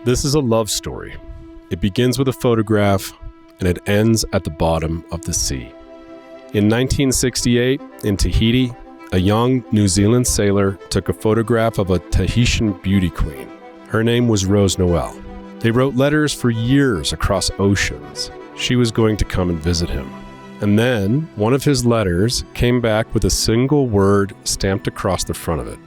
This is a love story. It begins with a photograph and it ends at the bottom of the sea. In 1968, in Tahiti, a young New Zealand sailor took a photograph of a Tahitian beauty queen. Her name was Rose-Noëlle. They wrote letters for years across oceans. She was going to come and visit him. And then one of his letters came back with a single word stamped across the front of it.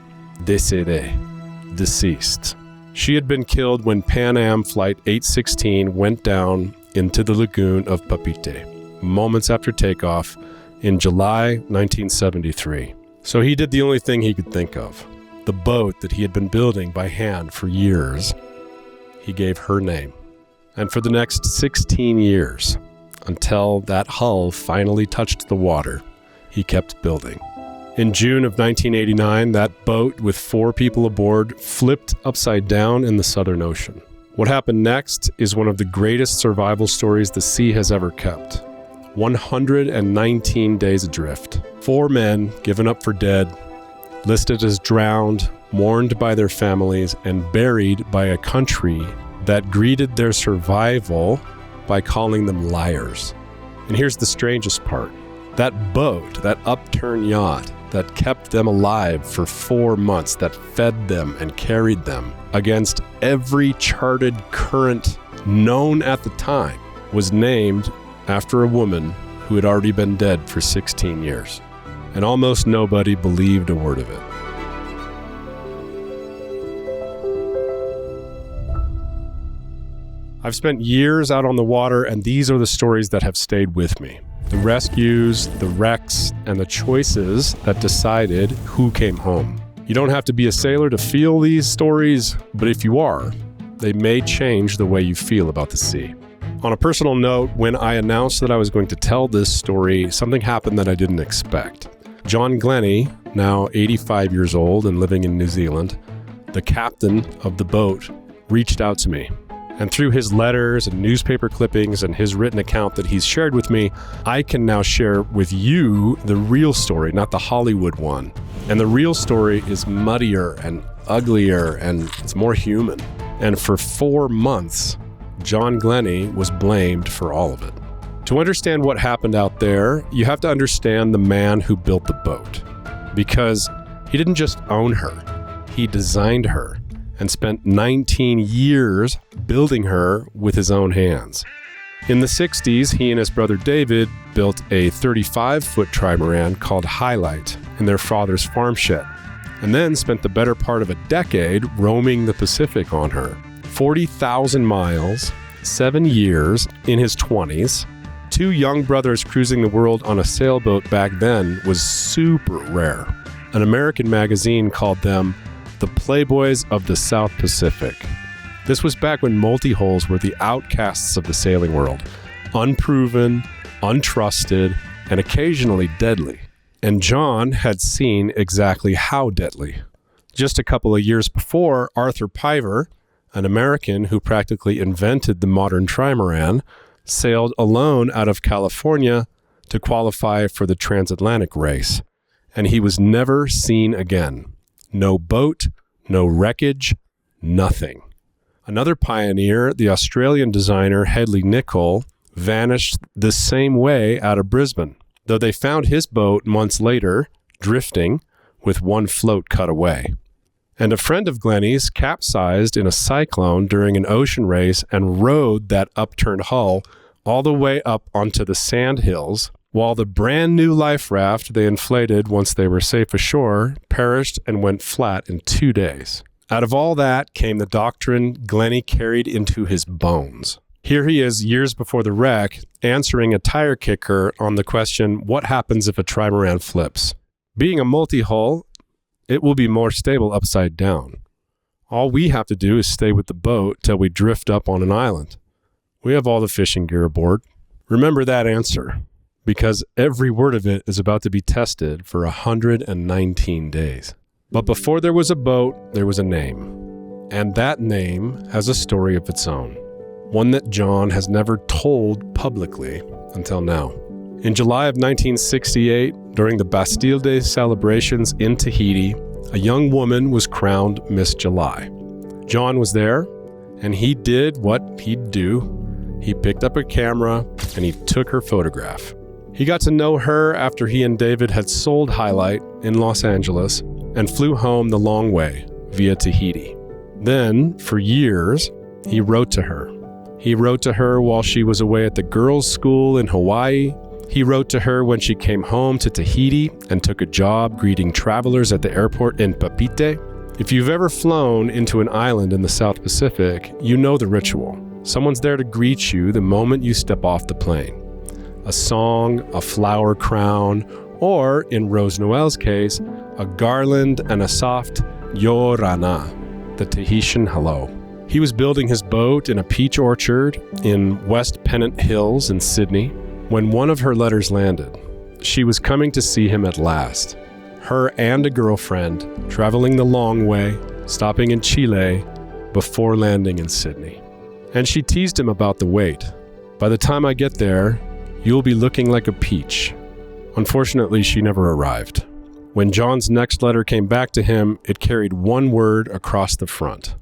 Décédé, deceased. She had been killed when Pan Am Flight 816 went down into the lagoon of Papeete, moments after takeoff in July 1973. So he did the only thing he could think of. The boat that he had been building by hand for years, he gave her name. And for the next 16 years, until that hull finally touched the water, he kept building. In June of 1989, that boat with 4 people aboard flipped upside down in the Southern Ocean. What happened next is one of the greatest survival stories the sea has ever kept. 119 days adrift. 4 men given up for dead, listed as drowned, mourned by their families, and buried by a country that greeted their survival by calling them liars. And here's the strangest part. That boat, that upturned yacht that kept them alive for 4 months, that fed them and carried them against every charted current known at the time, was named after a woman who had already been dead for 16 years. And almost nobody believed a word of it. I've spent years out on the water, and these are the stories that have stayed with me. The rescues, the wrecks, and the choices that decided who came home. You don't have to be a sailor to feel these stories, but if you are, they may change the way you feel about the sea. On a personal note, when I announced that I was going to tell this story, something happened that I didn't expect. John Glennie, now 85 years old and living in New Zealand, the captain of the boat, reached out to me. And through his letters and newspaper clippings and his written account that he's shared with me, I can now share with you the real story, not the Hollywood one. And the real story is muddier and uglier, and it's more human. And for 4 months, John Glennie was blamed for all of it. To understand what happened out there, you have to understand the man who built the boat. Because he didn't just own her, he designed her and spent 19 years building her with his own hands. In the 60s, he and his brother David built a 35-foot trimaran called Highlight in their father's farm shed, and then spent the better part of a decade roaming the Pacific on her. 40,000 miles, 7 years in his 20s. 2 young brothers cruising the world on a sailboat back then was super rare. An American magazine called them the Playboys of the South Pacific. This was back when multi-hulls were the outcasts of the sailing world, unproven, untrusted, and occasionally deadly. And John had seen exactly how deadly. Just a couple of years before, Arthur Piver, an American who practically invented the modern trimaran, sailed alone out of California to qualify for the transatlantic race. And he was never seen again. No boat, no wreckage, nothing. Another pioneer, the Australian designer Hedley Nicholl, vanished the same way out of Brisbane, though they found his boat months later, drifting, with 1 float cut away. And a friend of Glennie's capsized in a cyclone during an ocean race and rode that upturned hull all the way up onto the sand hills, while the brand new life raft they inflated once they were safe ashore perished and went flat in 2 days. Out of all that came the doctrine Glennie carried into his bones. Here he is years before the wreck, answering a tire kicker on the question, what happens if a trimaran flips? Being a multi-hull, it will be more stable upside down. All we have to do is stay with the boat till we drift up on an island. We have all the fishing gear aboard. Remember that answer, because every word of it is about to be tested for 119 days. But before there was a boat, there was a name. And that name has a story of its own, one that John has never told publicly until now. In July of 1968, during the Bastille Day celebrations in Tahiti, a young woman was crowned Miss July. John was there. And he did what he'd do. He picked up a camera and he took her photograph. He got to know her after he and David had sold Highlight in Los Angeles and flew home the long way via Tahiti. Then, for years, he wrote to her. He wrote to her while she was away at the girls' school in Hawaii. He wrote to her when she came home to Tahiti and took a job greeting travelers at the airport in Papeete. If you've ever flown into an island in the South Pacific, you know the ritual. Someone's there to greet you the moment you step off the plane. A song, a flower crown, or, in Rose-Noëlle's case, a garland and a soft yorana, the Tahitian hello. He was building his boat in a peach orchard in West Pennant Hills in Sydney when one of her letters landed. She was coming to see him at last. Her and a girlfriend, traveling the long way, stopping in Chile before landing in Sydney. And she teased him about the wait. By the time I get there, you'll be looking like a peach. Unfortunately, she never arrived. When John's next letter came back to him, it carried one word across the front.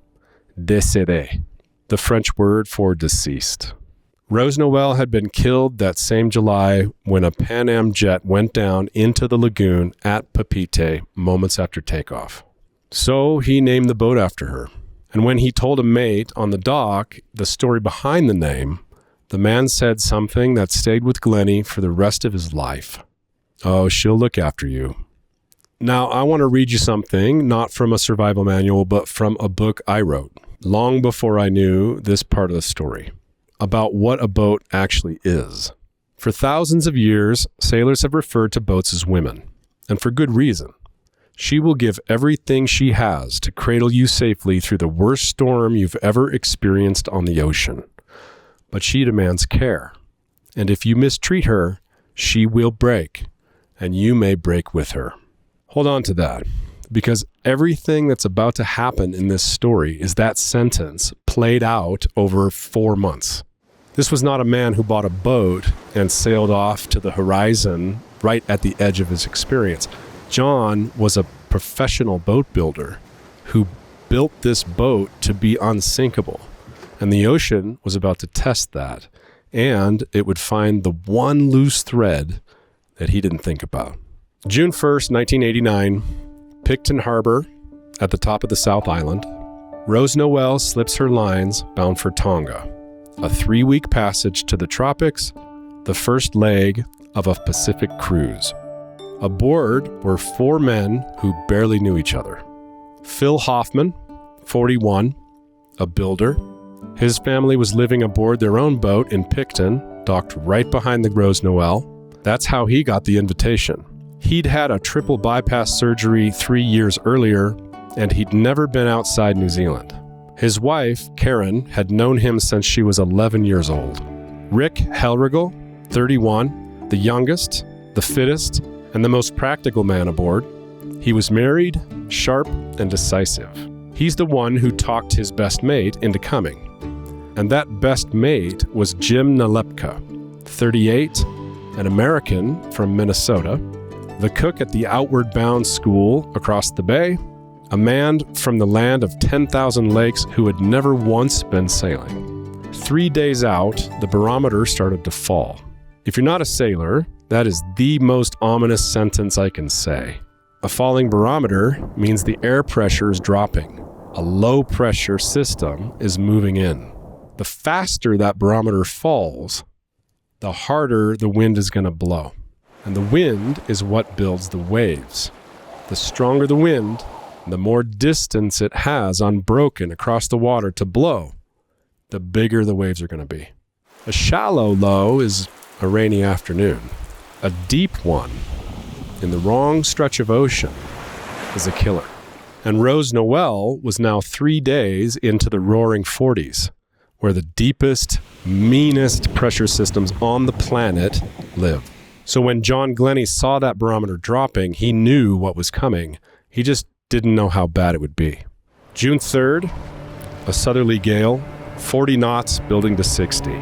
Décédé, the French word for deceased. Rose-Noëlle had been killed that same July when a Pan Am jet went down into the lagoon at Papeete moments after takeoff. So he named the boat after her. And when he told a mate on the dock the story behind the name, the man said something that stayed with Glennie for the rest of his life. Oh, she'll look after you. Now, I want to read you something, not from a survival manual, but from a book I wrote, long before I knew this part of the story, about what a boat actually is. For thousands of years, sailors have referred to boats as women, and for good reason. She will give everything she has to cradle you safely through the worst storm you've ever experienced on the ocean. But she demands care, and if you mistreat her, she will break, and you may break with her. Hold on to that, because everything that's about to happen in this story is that sentence played out over 4 months. This was not a man who bought a boat and sailed off to the horizon right at the edge of his experience. John was a professional boat builder who built this boat to be unsinkable, and the ocean was about to test that, and it would find the one loose thread that he didn't think about. June 1st, 1989, Picton Harbor at the top of the South Island. Rose-Noëlle slips her lines bound for Tonga, a 3-week passage to the tropics, the first leg of a Pacific cruise. Aboard were 4 men who barely knew each other. Phil Hoffman, 41, a builder. His family was living aboard their own boat in Picton, docked right behind the Rose-Noëlle. That's how he got the invitation. He'd had a triple bypass surgery 3 years earlier, and he'd never been outside New Zealand. His wife, Karen, had known him since she was 11 years old. Rick Hellriegel, 31, the youngest, the fittest, and the most practical man aboard. He was married, sharp, and decisive. He's the one who talked his best mate into coming. And that best mate was Jim Nalepka, 38, an American from Minnesota, the cook at the Outward Bound School across the bay, a man from the land of 10,000 lakes who had never once been sailing. 3 days out, the barometer started to fall. If you're not a sailor, that is the most ominous sentence I can say. A falling barometer means the air pressure is dropping. A low-pressure system is moving in. The faster that barometer falls, the harder the wind is going to blow. And the wind is what builds the waves. The stronger the wind, the more distance it has unbroken across the water to blow, the bigger the waves are going to be. A shallow low is a rainy afternoon. A deep one, in the wrong stretch of ocean, is a killer. And Rose-Noëlle was now 3 days into the roaring 40s, where the deepest, meanest pressure systems on the planet live. So when John Glennie saw that barometer dropping, he knew what was coming. He just didn't know how bad it would be. June 3rd, a southerly gale, 40 knots building to 60.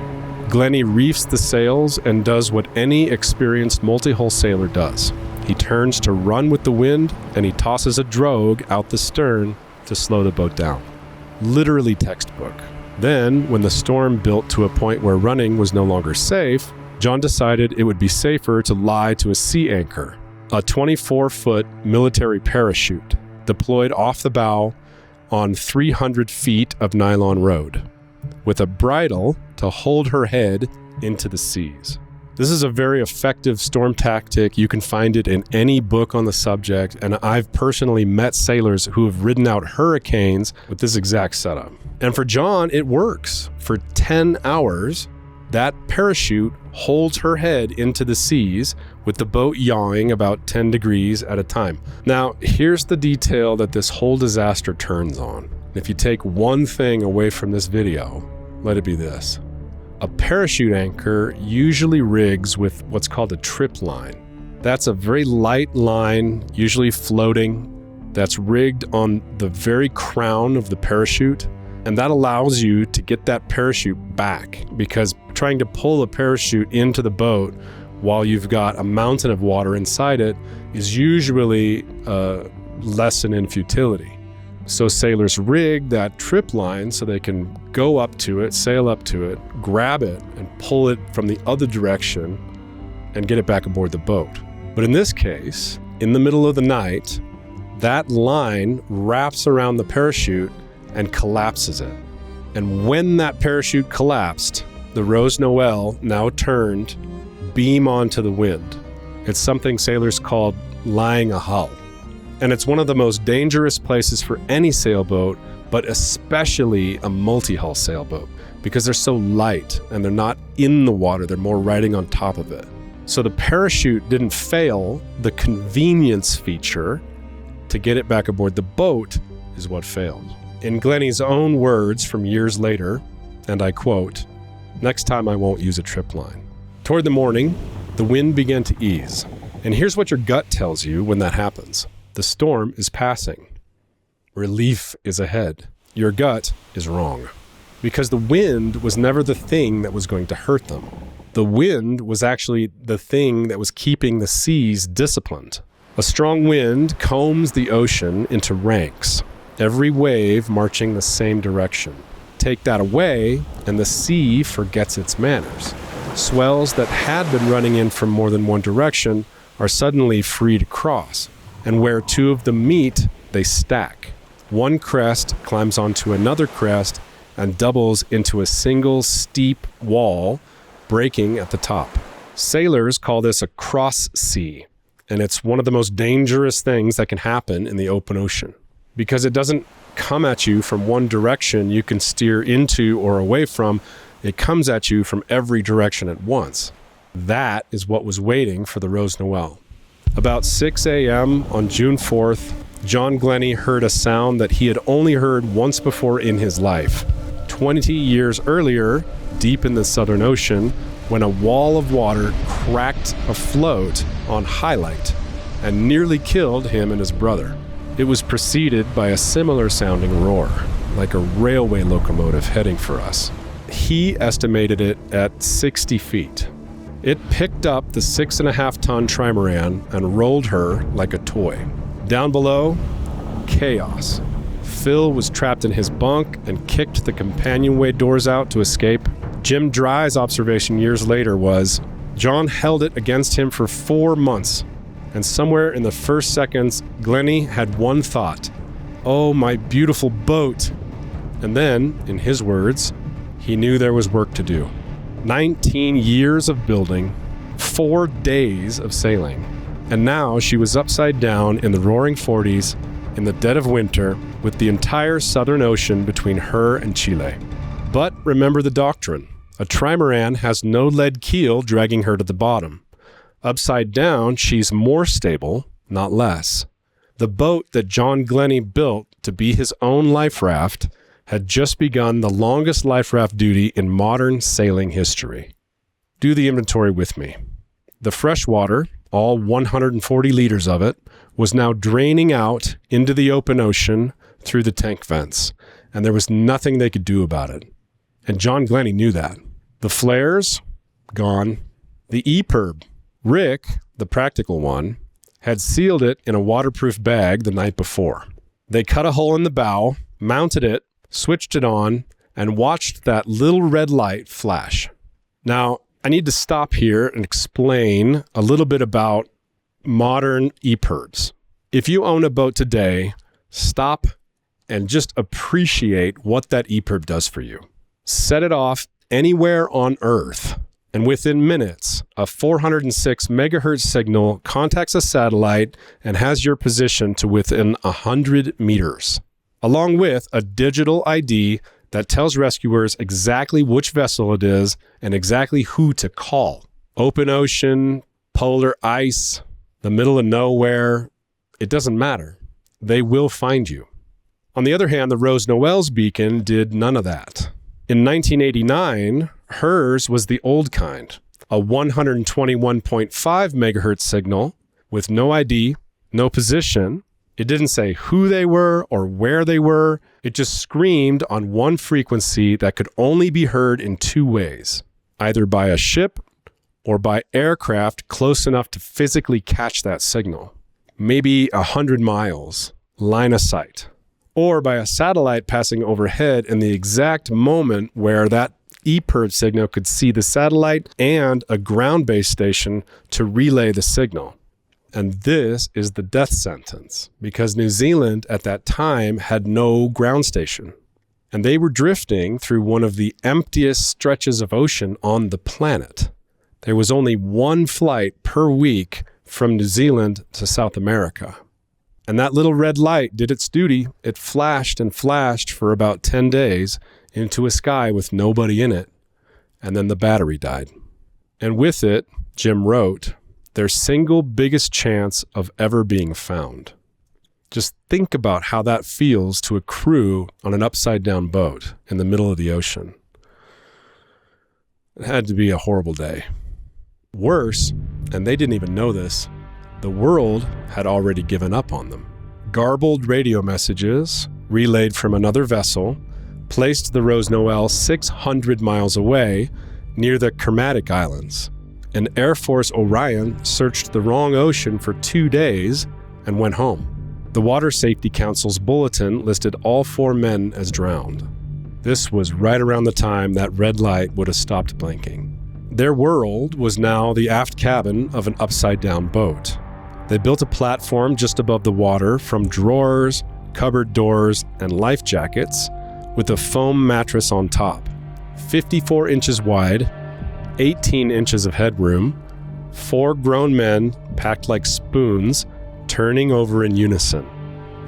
Glennie reefs the sails and does what any experienced multi-hull sailor does. He turns to run with the wind, and he tosses a drogue out the stern to slow the boat down. Literally textbook. Then, when the storm built to a point where running was no longer safe, John decided it would be safer to lie to a sea anchor, a 24-foot military parachute deployed off the bow on 300 feet of nylon road, with a bridle to hold her head into the seas. This is a very effective storm tactic. You can find it in any book on the subject, and I've personally met sailors who have ridden out hurricanes with this exact setup. And for John, it works. For 10 hours, that parachute holds her head into the seas with the boat yawing about 10 degrees at a time. Now, here's the detail that this whole disaster turns on. If you take one thing away from this video, let it be this. A parachute anchor usually rigs with what's called a trip line. That's a very light line, usually floating, that's rigged on the very crown of the parachute. And that allows you to get that parachute back, because trying to pull a parachute into the boat while you've got a mountain of water inside it is usually a lesson in futility. So sailors rig that trip line so they can go up to it, sail up to it, grab it, and pull it from the other direction and get it back aboard the boat. But in this case, in the middle of the night, that line wraps around the parachute and collapses it. And when that parachute collapsed, the Rose-Noëlle now turned beam onto the wind. It's something sailors called lying a hull. And it's one of the most dangerous places for any sailboat, but especially a multi-hull sailboat, because they're so light and they're not in the water, they're more riding on top of it. So the parachute didn't fail, the convenience feature to get it back aboard the boat is what failed. In Glennie's own words from years later, and I quote, "Next time I won't use a trip line." Toward the morning, the wind began to ease. And here's what your gut tells you when that happens. The storm is passing. Relief is ahead. Your gut is wrong. Because the wind was never the thing that was going to hurt them. The wind was actually the thing that was keeping the seas disciplined. A strong wind combs the ocean into ranks, every wave marching the same direction. Take that away, and the sea forgets its manners. Swells that had been running in from more than one direction are suddenly free to cross. And where two of them meet, they stack. One crest climbs onto another crest and doubles into a single steep wall, breaking at the top. Sailors call this a cross sea, and it's one of the most dangerous things that can happen in the open ocean, because it doesn't come at you from one direction you can steer into or away from. It comes at you from every direction at once. That is what was waiting for the Rose-Noëlle. About 6 a.m. on June 4th, John Glennie heard a sound that he had only heard once before in his life. 20 years earlier, deep in the Southern Ocean, when a wall of water cracked afloat on Highlight and nearly killed him and his brother. It was preceded by a similar sounding roar, like a railway locomotive heading for us. He estimated it at 60 feet. It picked up the 6.5-ton trimaran and rolled her like a toy. Down below, chaos. Phil was trapped in his bunk and kicked the companionway doors out to escape. Jim Dry's observation years later was, John held it against him for 4 months, and somewhere in the first seconds, Glennie had one thought, "Oh, my beautiful boat." And then, in his words, he knew there was work to do. 19 years of building, 4 days of sailing, and now she was upside down in the roaring 40s in the dead of winter with the entire Southern Ocean between her and Chile. But remember the doctrine. A trimaran has no lead keel dragging her to the bottom. Upside down, she's more stable, not less. The boat that John Glennie built to be his own life raft had just begun the longest life raft duty in modern sailing history. Do the inventory with me. The fresh water, all 140 liters of it, was now draining out into the open ocean through the tank vents, and there was nothing they could do about it. And John Glennie knew that. The flares, gone. The EPIRB, Rick, the practical one, had sealed it in a waterproof bag the night before. They cut a hole in the bow, mounted it, switched it on, and watched that little red light flash. Now, I need to stop here and explain a little bit about modern EPIRBs. If you own a boat today, stop and just appreciate what that EPIRB does for you. Set it off anywhere on Earth, and within minutes, a 406 megahertz signal contacts a satellite and has your position to within 100 meters, along with a digital ID that tells rescuers exactly which vessel it is and exactly who to call. Open ocean, polar ice, the middle of nowhere, it doesn't matter. They will find you. On the other hand, the Rose-Noëlle's beacon did none of that. In 1989, hers was the old kind, a 121.5 megahertz signal with no ID, no position. It didn't say who they were or where they were. It just screamed on one frequency that could only be heard in two ways, either by a ship or by aircraft close enough to physically catch that signal, maybe 100 miles, line of sight, or by a satellite passing overhead in the exact moment where that EPIRB signal could see the satellite and a ground-based station to relay the signal. And this is the death sentence, because New Zealand at that time had no ground station. And they were drifting through one of the emptiest stretches of ocean on the planet. There was only one flight per week from New Zealand to South America. And that little red light did its duty. It flashed and flashed for about 10 days into a sky with nobody in it. And then the battery died. And with it, Jim wrote, their single biggest chance of ever being found. Just think about how that feels to a crew on an upside-down boat in the middle of the ocean. It had to be a horrible day. Worse, and they didn't even know this, the world had already given up on them. Garbled radio messages, relayed from another vessel, placed the Rose-Noëlle 600 miles away near the Kermadec Islands. And Air Force Orion searched the wrong ocean for 2 days and went home. The Water Safety Council's bulletin listed all 4 men as drowned. This was right around the time that red light would have stopped blinking. Their world was now the aft cabin of an upside-down boat. They built a platform just above the water from drawers, cupboard doors, and life jackets with a foam mattress on top, 54 inches wide, 18 inches of headroom, 4 grown men packed like spoons, turning over in unison.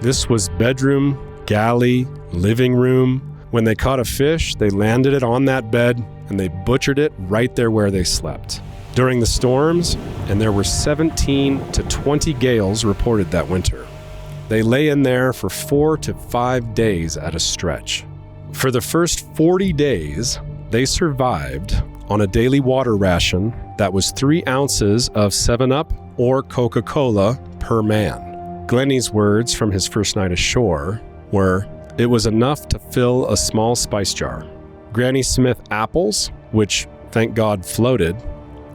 This was bedroom, galley, living room. When they caught a fish, they landed it on that bed and they butchered it right there where they slept. During the storms, and there were 17 to 20 gales reported that winter, they lay in there for 4 to 5 days at a stretch. For the first 40 days, they survived on a daily water ration that was 3 ounces of 7-Up or Coca-Cola per man. Glennie's words from his first night ashore were, "It was enough to fill a small spice jar." Granny Smith apples, which thank God floated,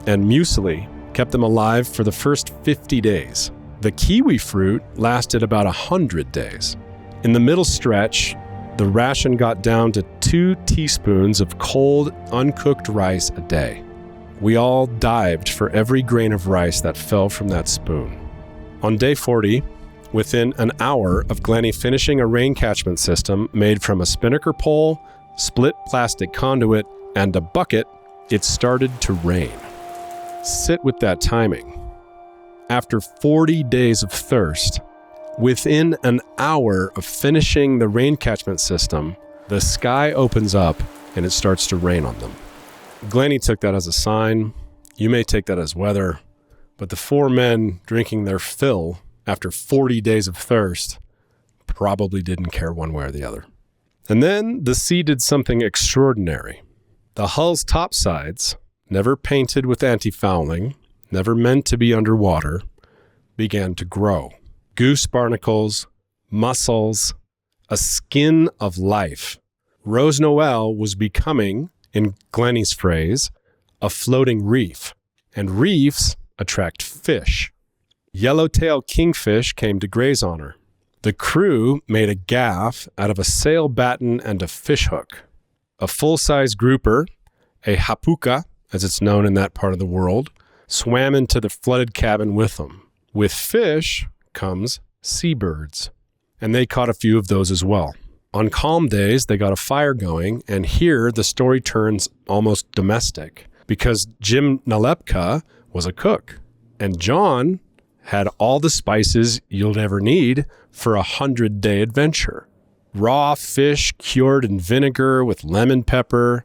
and muesli kept them alive for the first 50 days. The kiwi fruit lasted about 100 days. In the middle stretch, the ration got down to 2 teaspoons of cold, uncooked rice a day. We all dived for every grain of rice that fell from that spoon. On day 40, within an hour of Glennie finishing a rain catchment system made from a spinnaker pole, split plastic conduit, and a bucket, it started to rain. Sit with that timing. After 40 days of thirst, within an hour of finishing the rain catchment system, the sky opens up and it starts to rain on them. Glennie took that as a sign. You may take that as weather, but the 4 men drinking their fill after 40 days of thirst probably didn't care one way or the other. And then the sea did something extraordinary. The hull's topsides, never painted with anti-fouling, never meant to be underwater, began to grow. Goose barnacles, mussels, a skin of life. Rose-Noëlle was becoming, in Glennie's phrase, a floating reef. And reefs attract fish. Yellowtail kingfish came to graze on her. The crew made a gaff out of a sail batten and a fishhook. A full-size grouper, a hapuka, as it's known in that part of the world, swam into the flooded cabin with them. With fish comes seabirds, and they caught a few of those as well. On calm days, they got a fire going, and here the story turns almost domestic because Jim Nalepka was a cook, and John had all the spices you'll ever need for a 100-day adventure. Raw fish cured in vinegar with lemon pepper,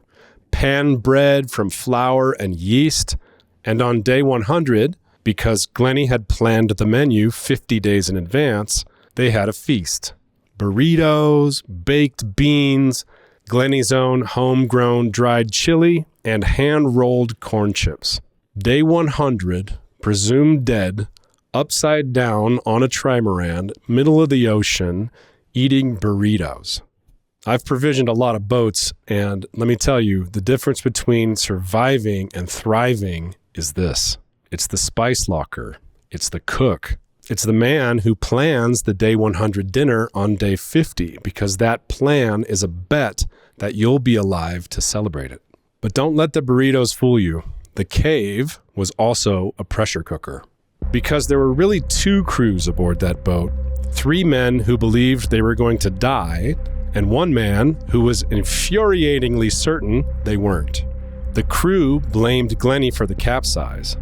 pan bread from flour and yeast, and on day 100, because Glennie had planned the menu 50 days in advance, they had a feast. Burritos, baked beans, Glennie's own homegrown dried chili, and hand-rolled corn chips. Day 100, presumed dead, upside down on a trimaran, middle of the ocean, eating burritos. I've provisioned a lot of boats, and let me tell you, the difference between surviving and thriving is this. It's the spice locker. It's the cook. It's the man who plans the day 100 dinner on day 50, because that plan is a bet that you'll be alive to celebrate it. But don't let the burritos fool you. The cave was also a pressure cooker, because there were really two crews aboard that boat. 3 men who believed they were going to die, and 1 man who was infuriatingly certain they weren't. The crew blamed Glennie for the capsize.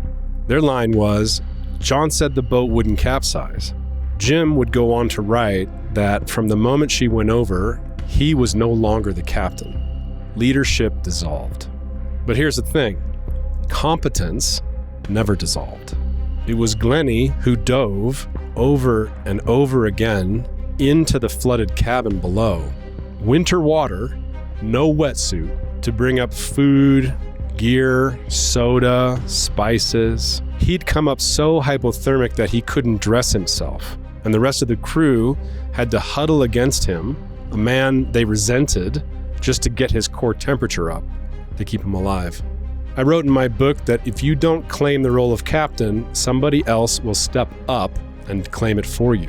Their line was, John said the boat wouldn't capsize. Jim would go on to write that from the moment she went over, he was no longer the captain. Leadership dissolved. But here's the thing. Competence never dissolved. It was Glennie who dove over and over again into the flooded cabin below. Winter water, no wetsuit, to bring up food, gear, soda, spices. He'd come up so hypothermic that he couldn't dress himself, and the rest of the crew had to huddle against him, a man they resented, just to get his core temperature up, to keep him alive. I wrote in my book that if you don't claim the role of captain, somebody else will step up and claim it for you.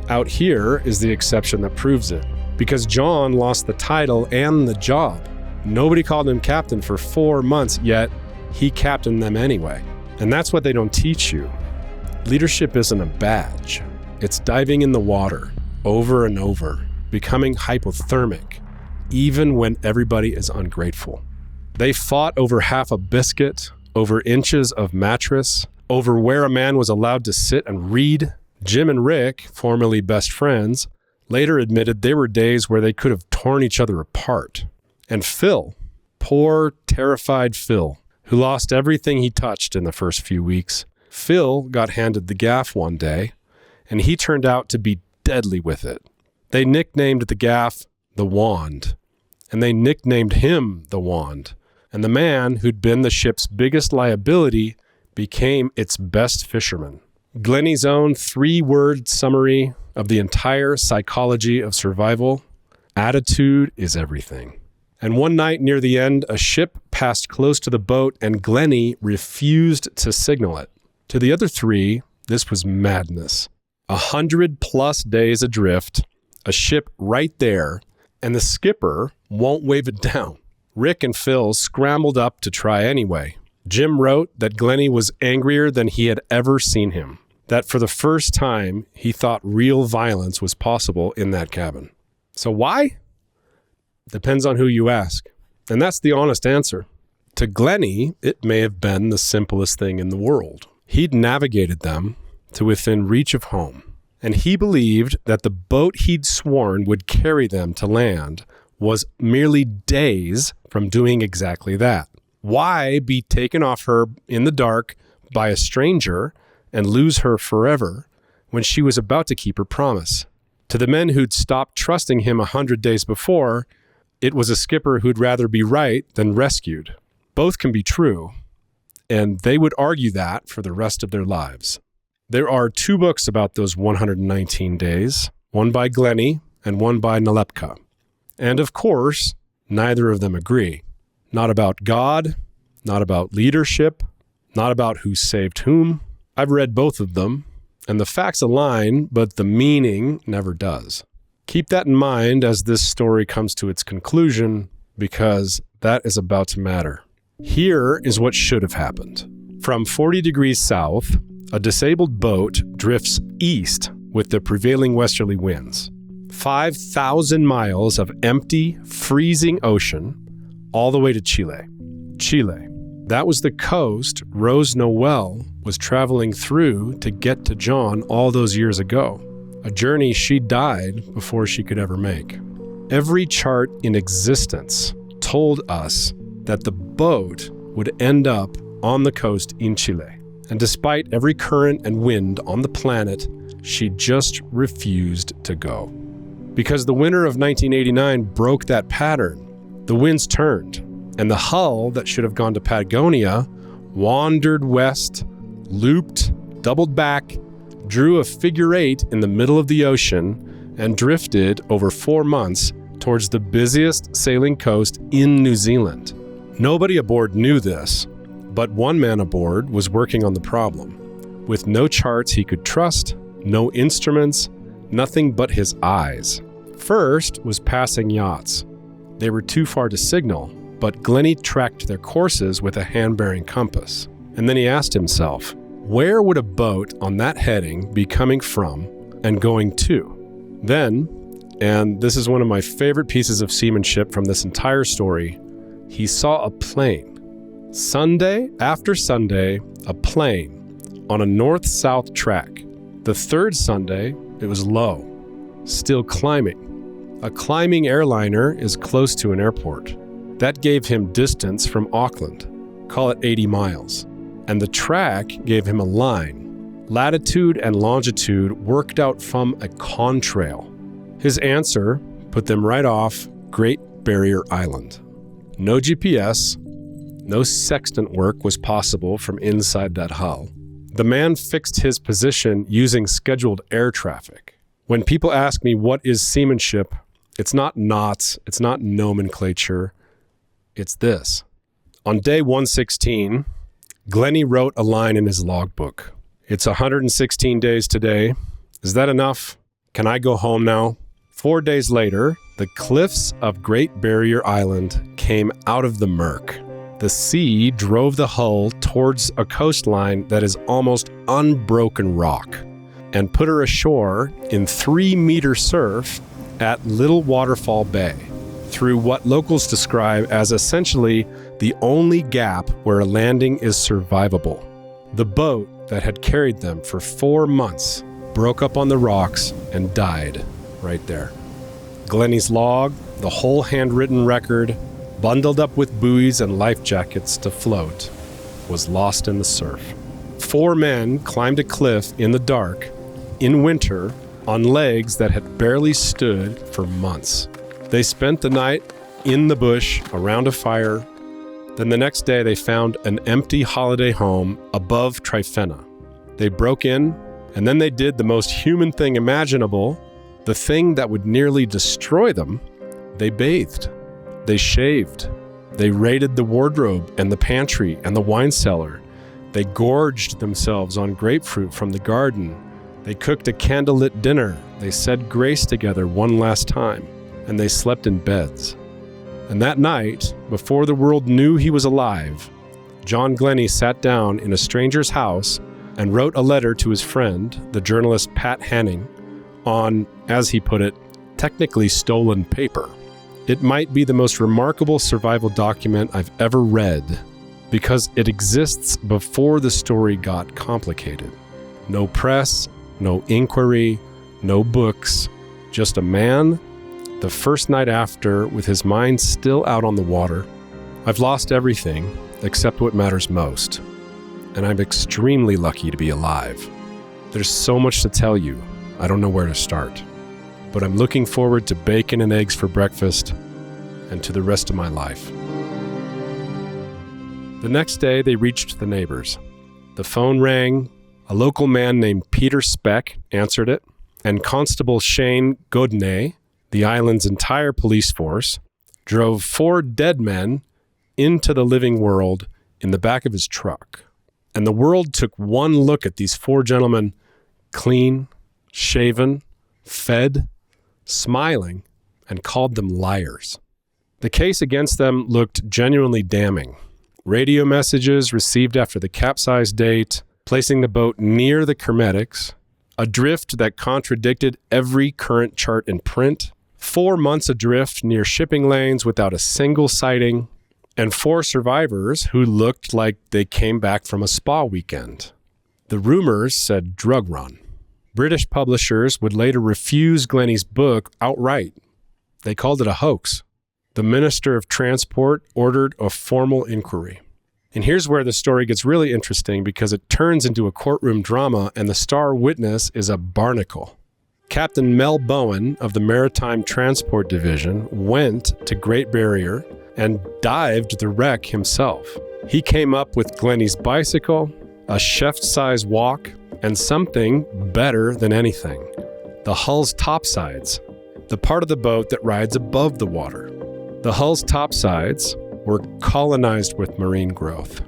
Out here is the exception that proves it, because John lost the title and the job. Nobody called him captain for 4 months, yet he captained them anyway. And that's what they don't teach you. Leadership isn't a badge. It's diving in the water over and over, becoming hypothermic, even when everybody is ungrateful. They fought over half a biscuit, over inches of mattress, over where a man was allowed to sit and read. Jim and Rick, formerly best friends, later admitted there were days where they could have torn each other apart. And Phil, poor, terrified Phil, who lost everything he touched in the first few weeks. Phil got handed the gaff one day, and he turned out to be deadly with it. They nicknamed the gaff the Wand, and they nicknamed him the Wand. And the man who'd been the ship's biggest liability became its best fisherman. Glennie's own 3-word summary of the entire psychology of survival: attitude is everything. And one night near the end, a ship passed close to the boat and Glennie refused to signal it. To the other 3, this was madness. 100+ days adrift, a ship right there, and the skipper won't wave it down. Rick and Phil scrambled up to try anyway. Jim wrote that Glennie was angrier than he had ever seen him, that for the first time he thought real violence was possible in that cabin. So why? Depends on who you ask. And that's the honest answer. To Glennie, it may have been the simplest thing in the world. He'd navigated them to within reach of home, and he believed that the boat he'd sworn would carry them to land was merely days from doing exactly that. Why be taken off her in the dark by a stranger and lose her forever when she was about to keep her promise? To the men who'd stopped trusting him 100 days before, it was a skipper who'd rather be right than rescued. Both can be true, and they would argue that for the rest of their lives. There are 2 books about those 119 days, one by Glennie and one by Nalepka. And of course, neither of them agree. Not about God, not about leadership, not about who saved whom. I've read both of them, and the facts align, but the meaning never does. Keep that in mind as this story comes to its conclusion, because that is about to matter. Here is what should have happened. From 40 degrees south, a disabled boat drifts east with the prevailing westerly winds. 5,000 miles of empty, freezing ocean all the way to Chile. Chile. That was the coast Rose-Noëlle was traveling through to get to John all those years ago. A journey she died before she could ever make. Every chart in existence told us that the boat would end up on the coast in Chile. And despite every current and wind on the planet, she just refused to go. Because the winter of 1989 broke that pattern. The winds turned, and the hull that should have gone to Patagonia wandered west, looped, doubled back, drew a figure 8 in the middle of the ocean, and drifted over 4 months towards the busiest sailing coast in New Zealand. Nobody aboard knew this, but one man aboard was working on the problem. With no charts he could trust, no instruments, nothing but his eyes. First was passing yachts. They were too far to signal, but Glennie tracked their courses with a hand-bearing compass. And then he asked himself, where would a boat on that heading be coming from and going to? Then, and this is one of my favorite pieces of seamanship from this entire story, he saw a plane. Sunday after Sunday, a plane on a north-south track. The third Sunday, it was low, still climbing. A climbing airliner is close to an airport. That gave him distance from Auckland, call it 80 miles. And the track gave him a line. Latitude and longitude worked out from a contrail. His answer put them right off Great Barrier Island. No GPS, no sextant work was possible from inside that hull. The man fixed his position using scheduled air traffic. When people ask me what is seamanship, it's not knots, it's not nomenclature, it's this. On day 116, Glennie wrote a line in his logbook. It's 116 days today. Is that enough? Can I go home now? 4 days later, the cliffs of Great Barrier Island came out of the murk. The sea drove the hull towards a coastline that is almost unbroken rock and put her ashore in 3-meter surf at Little Waterfall Bay, through what locals describe as essentially the only gap where a landing is survivable. The boat that had carried them for 4 months broke up on the rocks and died right there. Glennie's log, the whole handwritten record, bundled up with buoys and life jackets to float, was lost in the surf. 4 men climbed a cliff in the dark, in winter, on legs that had barely stood for months. They spent the night in the bush around a fire. Then the next day they found an empty holiday home above Trifena. They broke in, and then they did the most human thing imaginable, the thing that would nearly destroy them. They bathed. They shaved. They raided the wardrobe and the pantry and the wine cellar. They gorged themselves on grapefruit from the garden. They cooked a candlelit dinner. They said grace together one last time. And they slept in beds. And that night, before the world knew he was alive, John Glennie sat down in a stranger's house and wrote a letter to his friend, the journalist Pat Hanning, on, as he put it, technically stolen paper. It might be the most remarkable survival document I've ever read because it exists before the story got complicated. No press, no inquiry, no books, just a man, the first night after, with his mind still out on the water. I've lost everything except what matters most, and I'm extremely lucky to be alive. There's so much to tell you, I don't know where to start. But I'm looking forward to bacon and eggs for breakfast and to the rest of my life. The next day, they reached the neighbors. The phone rang. A local man named Peter Speck answered it, and Constable Shane Godney, the island's entire police force, drove 4 dead men into the living world in the back of his truck. And the world took one look at these 4 gentlemen, clean, shaven, fed, smiling, and called them liars. The case against them looked genuinely damning. Radio messages received after the Capsize date, placing the boat near the Kermetics, a drift that contradicted every current chart in print, 4 months adrift near shipping lanes without a single sighting, and 4 survivors who looked like they came back from a spa weekend. The rumors said drug run. British publishers would later refuse Glennie's book outright. They called it a hoax. The Minister of Transport ordered a formal inquiry. And here's where the story gets really interesting because it turns into a courtroom drama and the star witness is a barnacle. Captain Mel Bowen of the Maritime Transport Division went to Great Barrier and dived the wreck himself. He came up with Glennie's bicycle, a chef-size walk, and something better than anything: the hull's topsides, the part of the boat that rides above the water. The hull's topsides were colonized with marine growth.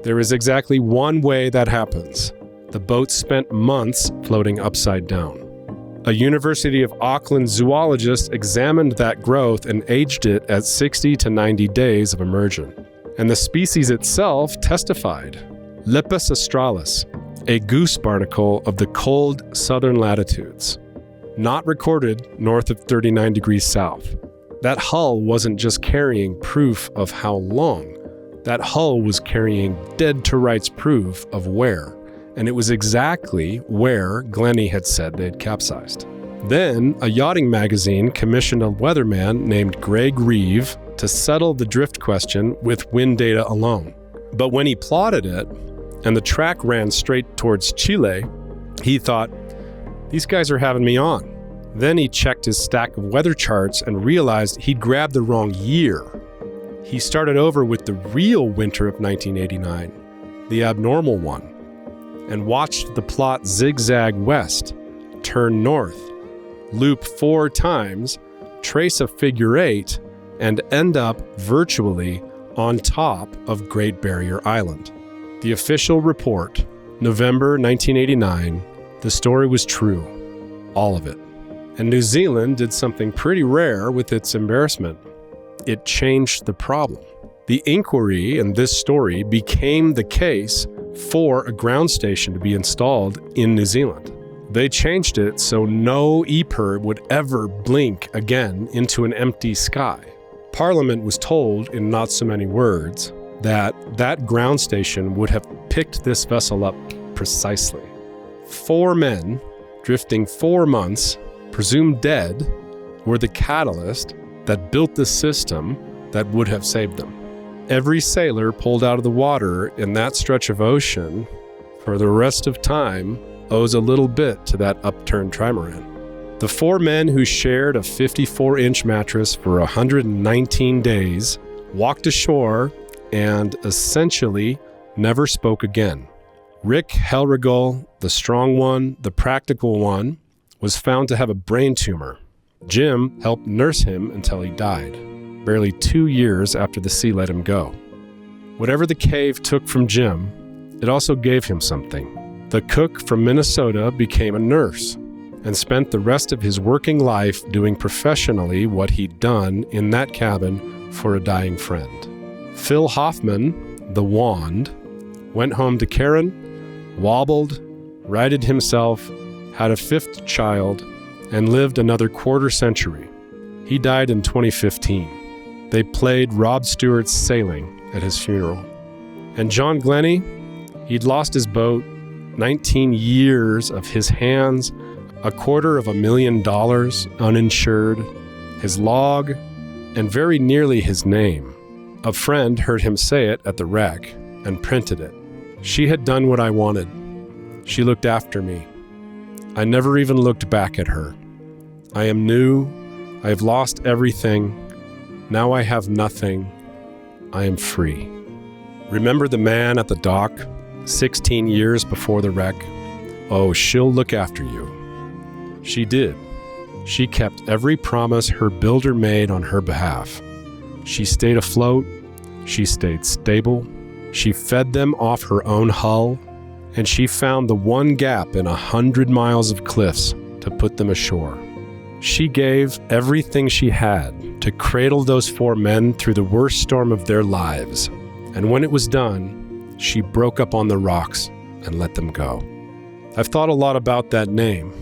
There is exactly one way that happens. The boat spent months floating upside down. A University of Auckland zoologist examined that growth and aged it at 60 to 90 days of immersion. And the species itself testified. Lepus australis, a goose barnacle of the cold southern latitudes, not recorded north of 39 degrees south. That hull wasn't just carrying proof of how long. That hull was carrying dead-to-rights proof of where. And it was exactly where Glennie had said they'd capsized. Then, a yachting magazine commissioned a weatherman named Greg Reef to settle the drift question with wind data alone. But when he plotted it, and the track ran straight towards Chile, he thought, these guys are having me on. Then he checked his stack of weather charts and realized he'd grabbed the wrong year. He started over with the real winter of 1989, the abnormal one, and watched the plot zigzag west, turn north, loop 4 times, trace a figure 8, and end up virtually on top of Great Barrier Island. The official report, November 1989, the story was true, all of it. And New Zealand did something pretty rare with its embarrassment. It changed the problem. The inquiry in this story became the case for a ground station to be installed in New Zealand. They changed it so no EPIRB would ever blink again into an empty sky. Parliament was told in not so many words that that ground station would have picked this vessel up precisely. 4 men, drifting 4 months, presumed dead, were the catalyst that built the system that would have saved them. Every sailor pulled out of the water in that stretch of ocean for the rest of time owes a little bit to that upturned trimaran. The 4 men who shared a 54-inch mattress for 119 days walked ashore and essentially never spoke again. Rick Hellrigal, the strong one, the practical one, was found to have a brain tumor. Jim helped nurse him until he died, barely 2 years after the sea let him go. Whatever the cave took from Jim, it also gave him something. The cook from Minnesota became a nurse and spent the rest of his working life doing professionally what he'd done in that cabin for a dying friend. Phil Hoffman, the wand, went home to Karen, wobbled, righted himself, had a 5th child, and lived another quarter century. He died in 2015. They played Rod Stewart's Sailing at his funeral. And John Glennie, he'd lost his boat, 19 years of his hands, $250,000 uninsured, his log, and very nearly his name. A friend heard him say it at the wreck and printed it. She had done what I wanted. She looked after me. I never even looked back at her. I am new. I have lost everything. Now I have nothing. I am free. Remember the man at the dock, 16 years before the wreck? Oh, she'll look after you. She did. She kept every promise her builder made on her behalf. She stayed afloat. She stayed stable. She fed them off her own hull. And she found the one gap in 100 miles of cliffs to put them ashore. She gave everything she had to cradle those 4 men through the worst storm of their lives. And when it was done, she broke up on the rocks and let them go. I've thought a lot about that name.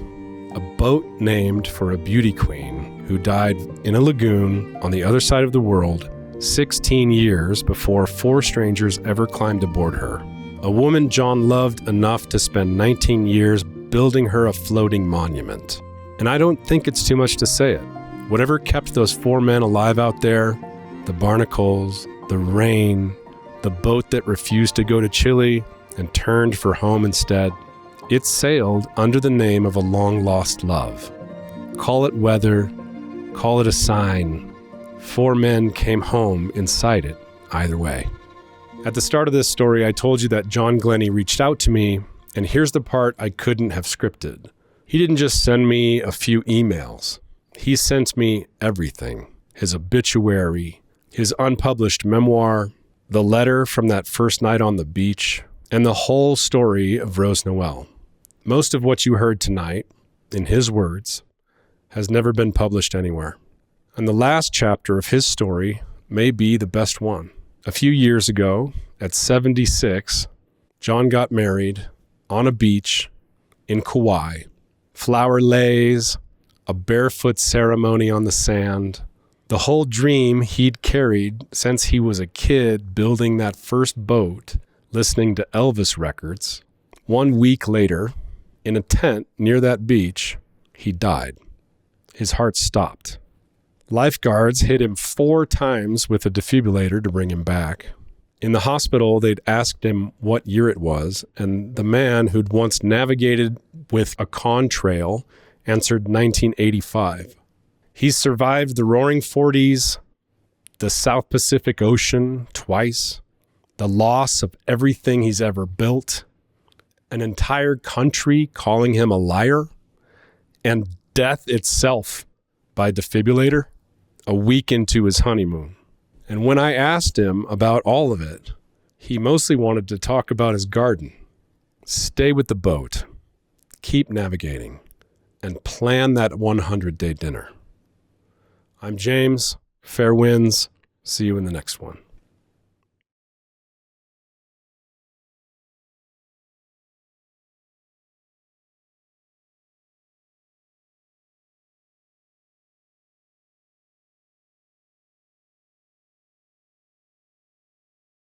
A boat named for a beauty queen who died in a lagoon on the other side of the world 16 years before 4 strangers ever climbed aboard her. A woman John loved enough to spend 19 years building her a floating monument. And I don't think it's too much to say it. Whatever kept those 4 men alive out there, the barnacles, the rain, the boat that refused to go to Chile and turned for home instead, it sailed under the name of a long-lost love. Call it weather, call it a sign. 4 men came home inside it, either way. At the start of this story, I told you that John Glennie reached out to me, and here's the part I couldn't have scripted. He didn't just send me a few emails. He sent me everything. His obituary, his unpublished memoir, the letter from that first night on the beach, and the whole story of Rose-Noëlle. Most of what you heard tonight, in his words, has never been published anywhere. And the last chapter of his story may be the best one. A few years ago, at 76, John got married on a beach in Kauai. Flower leis, a barefoot ceremony on the sand, the whole dream he'd carried since he was a kid building that first boat, listening to Elvis records. 1 week later, in a tent near that beach, he died. His heart stopped. Lifeguards hit him 4 times with a defibrillator to bring him back. In the hospital, they'd asked him what year it was, and the man who'd once navigated with a Contrail answered 1985. He's survived the roaring 40s, the South Pacific Ocean twice, the loss of everything he's ever built, an entire country calling him a liar, and death itself by defibrillator a week into his honeymoon. And when I asked him about all of it, he mostly wanted to talk about his garden. Stay with the boat, keep navigating, and plan that 100-day dinner. I'm James. Fair winds. See you in the next one.